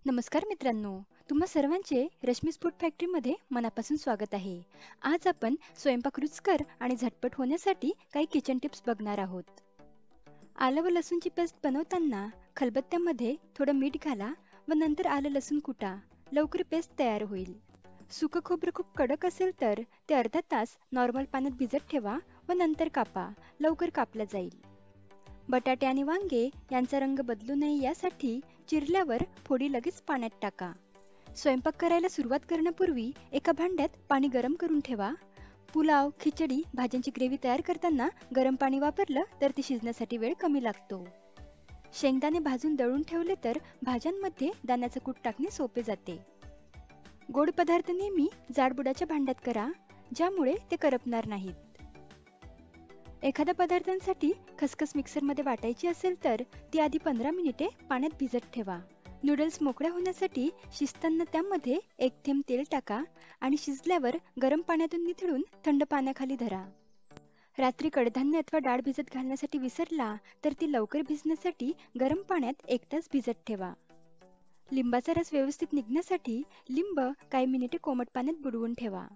नमस्कार मित्रांनो, तुम्हा सर्वांचे रश्मीज फूड फॅक्टरीमध्ये मनापासून स्वागत आहे. आज आपण स्वयंपाक रुचकर आणि झटपट होण्यासाठी काही किचन टिप्स बघणार आहोत. आलं व लसूणची पेस्ट बनवताना खलबत्त्यामध्ये थोडं मीठ घाला व नंतर आलं लसूण कुटा. लवकर पेस्ट तयार होईल. सुकं खोबरं खूप कडक असेल तर ते अर्धा तास नॉर्मल पाण्यात भिजत ठेवा व नंतर कापा. लवकर कापलं जाईल. बटाटे आणि वांगे यांचा रंग बदलू नये यासाठी चिरल्यावर फोडी लगेच पाण्यात टाका. स्वयंपाक करायला सुरुवात करण्यापूर्वी एका भांड्यात पाणी गरम करून ठेवा. पुलाव, खिचडी, भाज्यांची ग्रेव्ही तयार करताना गरम पाणी वापरलं तर ती शिजण्यासाठी वेळ कमी लागतो. शेंगदाणे भाजून दळून ठेवले तर भाज्यांमध्ये दाण्याचं कूट टाकणे सोपे जाते. गोड पदार्थ नेहमी जाडबुडाच्या भांड्यात करा, ज्यामुळे ते करपणार नाहीत. एखाद्या पदार्थांसाठी खसखस मिक्सरमध्ये वाटायची असेल तर ती आधी 15 मिनिटे पाण्यात भिजत ठेवा. नूडल्स मोकळ्या होण्यासाठी शिजताना त्यामध्ये 1 थेंब तेल टाका आणि शिजल्यावर गरम पाण्यातून निथळून थंड पाण्याखाली धरा. रात्री कडधान्य अथवा डाळ भिजत घालण्यासाठी विसरला तर ती लवकर भिजण्यासाठी गरम पाण्यात 1 तास भिजत ठेवा. लिंबाचा रस व्यवस्थित निघण्यासाठी लिंब काही मिनिटे कोमट पाण्यात बुडवून ठेवा.